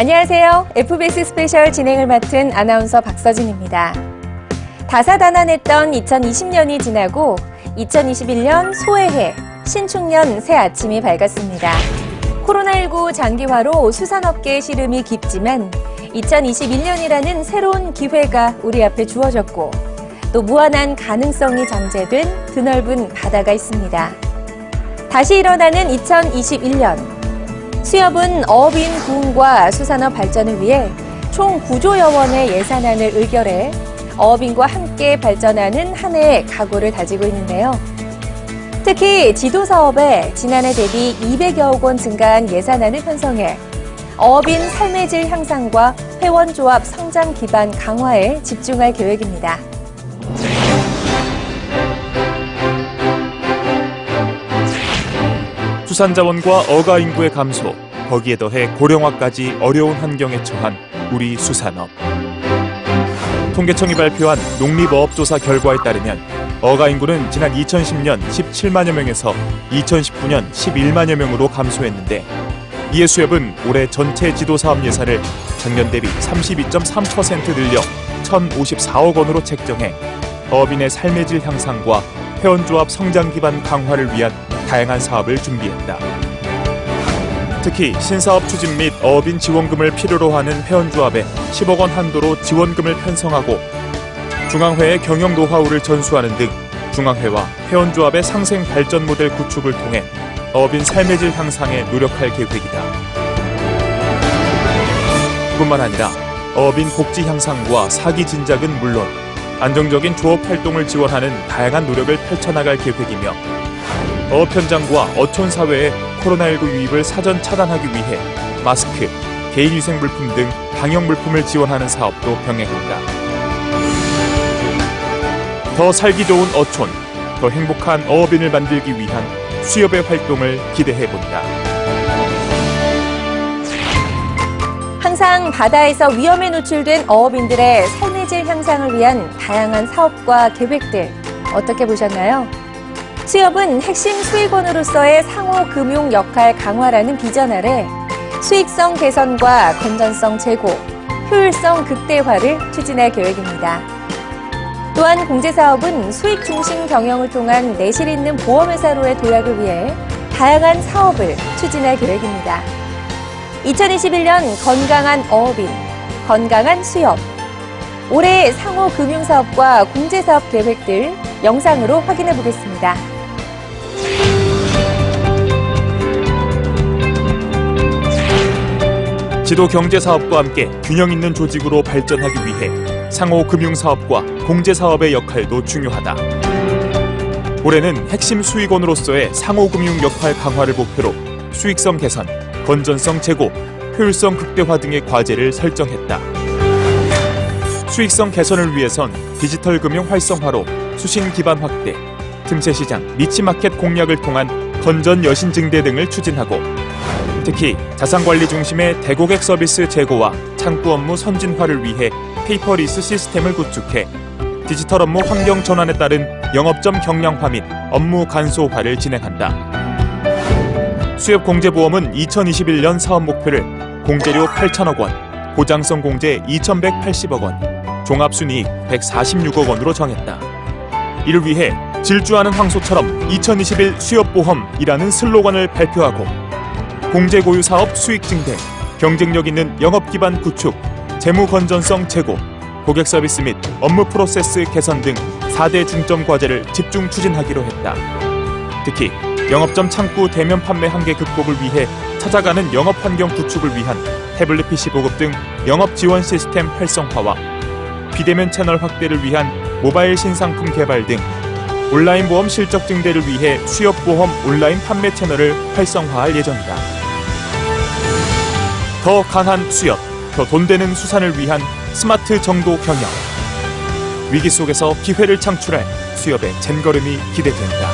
안녕하세요. FBS 스페셜 진행을 맡은 아나운서 박서진입니다. 다사다난했던 2020년이 지나고 2021년 소해해, 신축년 새 아침이 밝았습니다. 코로나19 장기화로 수산업계의 시름이 깊지만 2021년이라는 새로운 기회가 우리 앞에 주어졌고 또 무한한 가능성이 잠재된 드넓은 바다가 있습니다. 다시 일어나는 2021년. 수협은 어업인 부흥과 수산업 발전을 위해 총 9조여 원의 예산안을 의결해 어업인과 함께 발전하는 한 해의 각오를 다지고 있는데요. 특히 지도사업에 지난해 대비 200여억 원 증가한 예산안을 편성해 어업인 삶의 질 향상과 회원조합 성장 기반 강화에 집중할 계획입니다. 수산자원과 어가 인구의 감소, 거기에 더해 고령화까지 어려운 환경에 처한 우리 수산업. 통계청이 발표한 농림어업조사 결과에 따르면 어가 인구는 지난 2010년 17만여 명에서 2019년 11만여 명으로 감소했는데 이에 수협은 올해 전체 지도사업 예산을 전년 대비 32.3% 늘려 1,054억 원으로 책정해 어업인의 삶의 질 향상과 회원조합 성장 기반 강화를 위한 다양한 사업을 준비했다. 특히 신사업 추진 및 어업인 지원금을 필요로 하는 회원조합에 10억 원 한도로 지원금을 편성하고 중앙회의 경영 노하우를 전수하는 등 중앙회와 회원조합의 상생 발전 모델 구축을 통해 어업인 삶의 질 향상에 노력할 계획이다. 뿐만 아니라 어업인 복지 향상과 사기 진작은 물론 안정적인 조업 활동을 지원하는 다양한 노력을 펼쳐나갈 계획이며 어업 현장과 어촌 사회의 코로나19 유입을 사전 차단하기 위해 마스크, 개인위생 물품 등 방역 물품을 지원하는 사업도 병행한다. 더 살기 좋은 어촌, 더 행복한 어업인을 만들기 위한 수협의 활동을 기대해본다. 항상 바다에서 위험에 노출된 어업인들의 삶의 질 향상을 위한 다양한 사업과 계획들 어떻게 보셨나요? 수협은 핵심 수익원으로서의 상호 금융 역할 강화라는 비전 아래 수익성 개선과 건전성 제고, 효율성 극대화를 추진할 계획입니다. 또한 공제사업은 수익 중심 경영을 통한 내실 있는 보험회사로의 도약을 위해 다양한 사업을 추진할 계획입니다. 2021년 건강한 어업인, 건강한 수협. 올해 상호 금융사업과 공제사업 계획들 영상으로 확인해 보겠습니다. 지도 경제사업과 함께 균형 있는 조직으로 발전하기 위해 상호 금융사업과 공제사업의 역할도 중요하다. 올해는 핵심 수익원으로서의 상호 금융 역할 강화를 목표로 수익성 개선, 건전성 제고, 효율성 극대화 등의 과제를 설정했다. 수익성 개선을 위해선 디지털 금융 활성화로 수신 기반 확대, 틈새 시장, 니치마켓 공략을 통한 건전 여신 증대 등을 추진하고 특히 자산관리 중심의 대고객 서비스 제고와 창구 업무 선진화를 위해 페이퍼리스 시스템을 구축해 디지털 업무 환경 전환에 따른 영업점 경량화 및 업무 간소화를 진행한다. 수협 공제보험은 2021년 사업 목표를 공제료 8천억 원, 보장성 공제 2,180억 원, 종합순이익 146억 원으로 정했다. 이를 위해 질주하는 황소처럼 2021 수협보험이라는 슬로건을 발표하고 공제 고유 사업 수익 증대, 경쟁력 있는 영업 기반 구축, 재무 건전성 제고, 고객 서비스 및 업무 프로세스 개선 등 4대 중점 과제를 집중 추진하기로 했다. 특히 영업점 창구 대면 판매 한계 극복을 위해 찾아가는 영업 환경 구축을 위한 태블릿 PC 보급 등 영업 지원 시스템 활성화와 비대면 채널 확대를 위한 모바일 신상품 개발 등 온라인 보험 실적 증대를 위해 수협보험 온라인 판매 채널을 활성화할 예정이다. 더 강한 수협, 더 돈 되는 수산을 위한 스마트 정도 경영. 위기 속에서 기회를 창출할 수협의 잼걸음이 기대된다.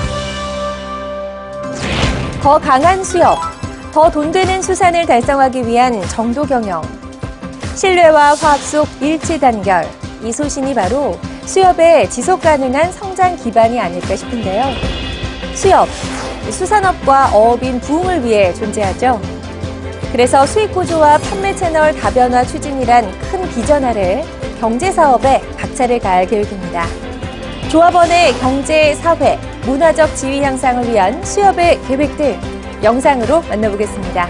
더 강한 수협, 더 돈 되는 수산을 달성하기 위한 정도 경영. 신뢰와 화합 속 일치 단결. 이 소신이 바로 수협의 지속 가능한 성장 기반이 아닐까 싶은데요. 수협, 수산업과 어업인 부흥을 위해 존재하죠. 그래서 수익 구조와 판매 채널 다변화 추진이란 큰 비전 아래 경제 사업에 박차를 가할 계획입니다. 조합원의 경제, 사회, 문화적 지위 향상을 위한 수협의 계획들 영상으로 만나보겠습니다.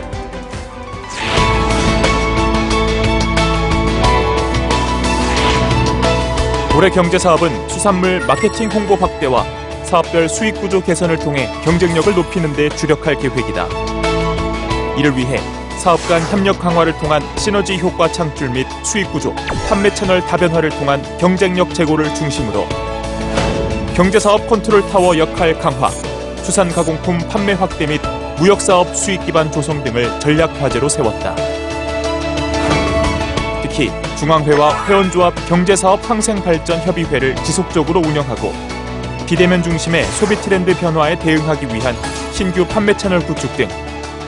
올해 경제사업은 수산물 마케팅 홍보 확대와 사업별 수익 구조 개선을 통해 경쟁력을 높이는 데 주력할 계획이다. 이를 위해 사업 간 협력 강화를 통한 시너지 효과 창출 및 수익 구조, 판매 채널 다변화를 통한 경쟁력 제고를 중심으로 경제사업 컨트롤 타워 역할 강화, 수산 가공품 판매 확대 및 무역사업 수익 기반 조성 등을 전략 과제로 세웠다. 특히 중앙회와 회원조합 경제사업 항생발전협의회를 지속적으로 운영하고 비대면 중심의 소비 트렌드 변화에 대응하기 위한 신규 판매 채널 구축 등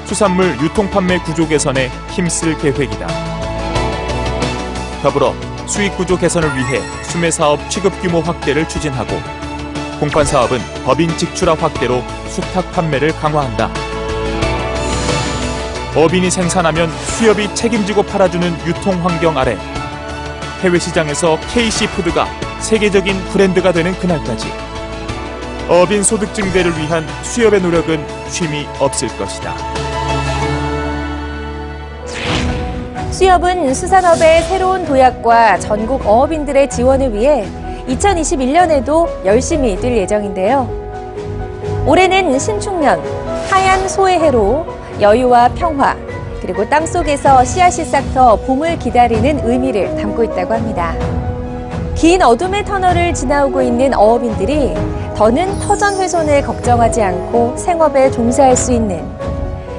수산물 유통 판매 구조 개선에 힘쓸 계획이다. 더불어 수익 구조 개선을 위해 수매사업 취급 규모 확대를 추진하고 공판사업은 법인 직출화 확대로 수탁 판매를 강화한다. 어민이 생산하면 수협이 책임지고 팔아주는 유통 환경 아래 해외 시장에서 KC푸드가 세계적인 브랜드가 되는 그날까지 어민 소득 증대를 위한 수협의 노력은 쉼이 없을 것이다. 수협은 수산업의 새로운 도약과 전국 어업인들의 지원을 위해 2021년에도 열심히 뛸 예정인데요. 올해는 신축년, 하얀 소의 해로 여유와 평화, 그리고 땅속에서 씨앗이 싹터 봄을 기다리는 의미를 담고 있다고 합니다. 긴 어둠의 터널을 지나오고 있는 어업인들이 더는 터전 훼손을 걱정하지 않고 생업에 종사할 수 있는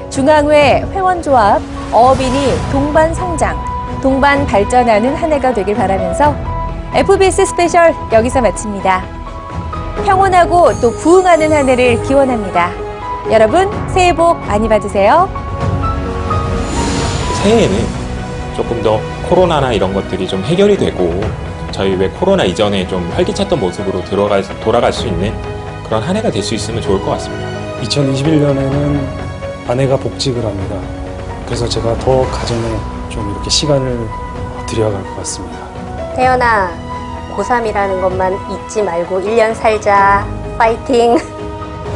중앙회 회원조합 어업인이 동반 성장, 동반 발전하는 한 해가 되길 바라면서 FBS 스페셜 여기서 마칩니다. 평온하고 또 부흥하는 한 해를 기원합니다. 여러분 새해 복 많이 받으세요. 새해에는 조금 더 코로나나 이런 것들이 좀 해결이 되고 저희 왜 코로나 이전에 좀 활기찼던 모습으로 돌아갈 수 있는 그런 한 해가 될 수 있으면 좋을 것 같습니다. 2021년에는 아내가 복직을 합니다. 그래서 제가 더 가정에 좀 이렇게 시간을 들여갈 것 같습니다. 태연아, 고3이라는 것만 잊지 말고 1년 살자. 파이팅!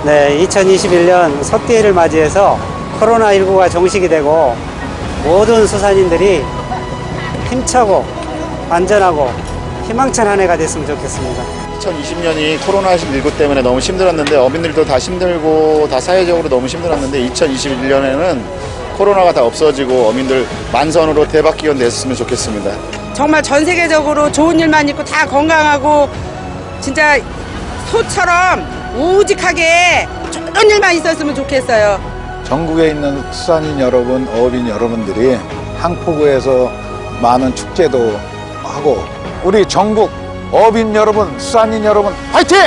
네, 2021년 석기해를 맞이해서 코로나19가 종식이 되고 모든 수산인들이 힘차고 안전하고 희망찬 한 해가 됐으면 좋겠습니다. 2020년이 코로나19 때문에 너무 힘들었는데 어민들도 다 힘들고 다 사회적으로 너무 힘들었는데 2021년에는 코로나가 다 없어지고 어민들 만선으로 대박 기원 됐으면 좋겠습니다. 정말 전 세계적으로 좋은 일만 있고 다 건강하고 진짜 소처럼 우직하게 좋은 일만 있었으면 좋겠어요. 전국에 있는 수산인 여러분, 어업인 여러분들이 항포구에서 많은 축제도 하고 우리 전국 어업인 여러분, 수산인 여러분, 화이팅!